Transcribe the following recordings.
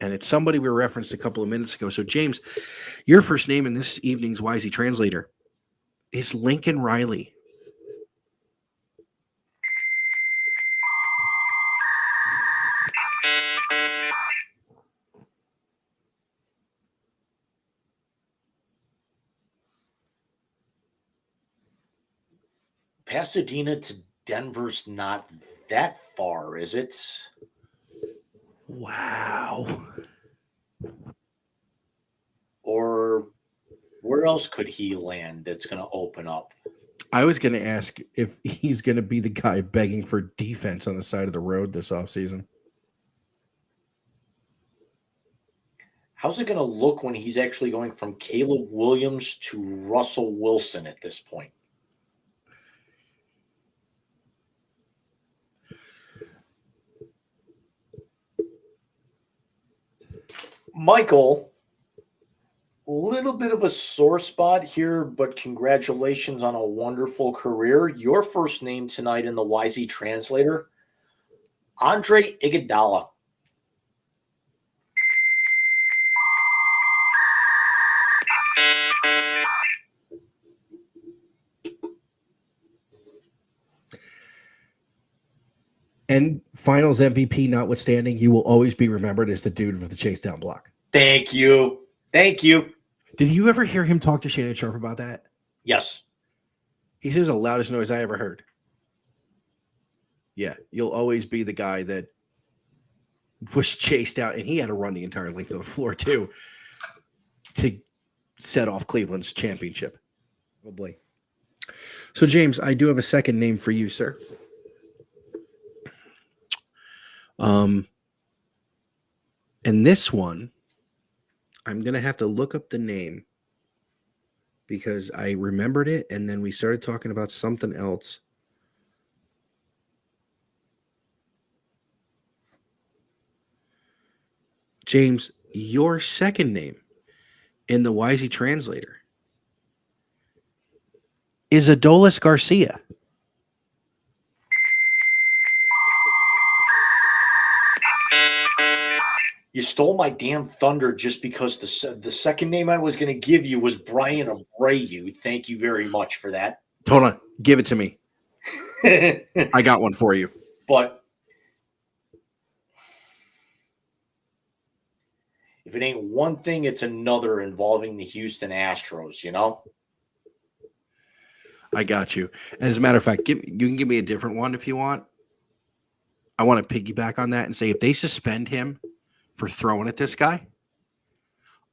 and it's somebody we referenced a couple of minutes ago. So, James, your first name in this evening's Wisey Translator is Lincoln Riley. Pasadena to Denver's not that far, is it? Wow. Or where else could he land that's going to open up? I was going to ask if he's going to be the guy begging for defense on the side of the road this offseason. How's it going to look when he's actually going from Caleb Williams to Russell Wilson at this point? Michael, a little bit of a sore spot here, but congratulations on a wonderful career. Your first name tonight in the Wisey Translator, Andre Iguodala. And finals MVP notwithstanding, you will always be remembered as the dude with the chase down block. Thank you. Thank you. Did you ever hear him talk to Shannon Sharp about that? Yes. He says the loudest noise I ever heard. Yeah, you'll always be the guy that was chased out, and he had to run the entire length of the floor too to set off Cleveland's championship. Probably. So, James, I do have a second name for you, sir. And this one, I'm going to have to look up the name because I remembered it, and then we started talking about something else. James, your second name in the Wisey Translator is Adolis Garcia. You stole my damn thunder just because the second name I was going to give you was Brian Abreu. Thank you very much for that. Hold on. Give it to me. I got one for you. But if it ain't one thing, it's another involving the Houston Astros, you know? I got you. As a matter of fact, you can give me a different one if you want. I want to piggyback on that and say if they suspend him for throwing at this guy,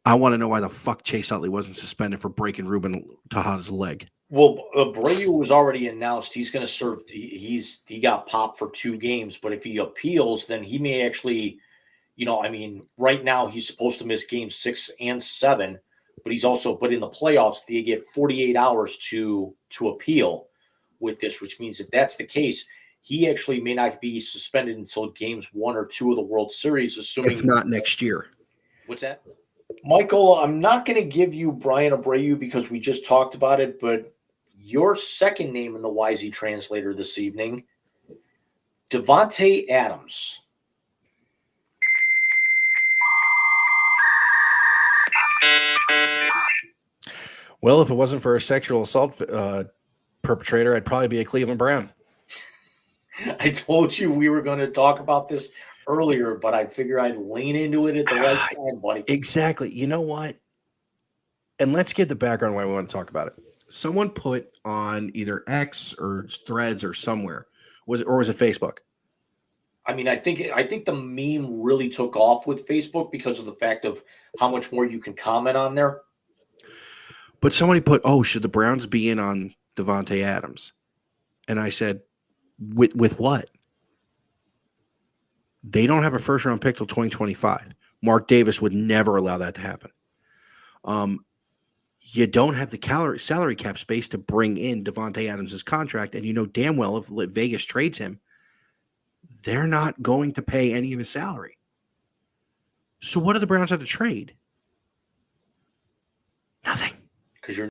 I want to know why the fuck Chase Utley wasn't suspended for breaking Ruben Tejada's leg. Well, Abreu was already announced he's going to serve. He got popped for 2 games, but if he appeals, then he may actually, right now he's supposed to miss games 6 and 7, but but in the playoffs they get 48 hours to appeal with this, which means if that's the case, he actually may not be suspended until games 1 or 2 of the World Series, assuming if not next year. What's that? Michael, I'm not going to give you Brian Abreu because we just talked about it, but your second name in the Wisey Translator this evening, Davante Adams. Well, if it wasn't for a sexual assault perpetrator, I'd probably be a Cleveland Brown. I told you we were going to talk about this earlier, but I figure I'd lean into it at the right time, buddy. Exactly. You know what? And let's get the background why we want to talk about it. Someone put on either X or Threads or somewhere, was it Facebook? I mean, I think the meme really took off with Facebook because of the fact of how much more you can comment on there. But somebody put, should the Browns be in on Davante Adams? And I said, with what? They don't have a first-round pick till 2025. Mark Davis would never allow that to happen. You don't have the salary cap space to bring in Davante Adams' contract, and you know damn well if Vegas trades him, they're not going to pay any of his salary. So what do the Browns have to trade? Nothing.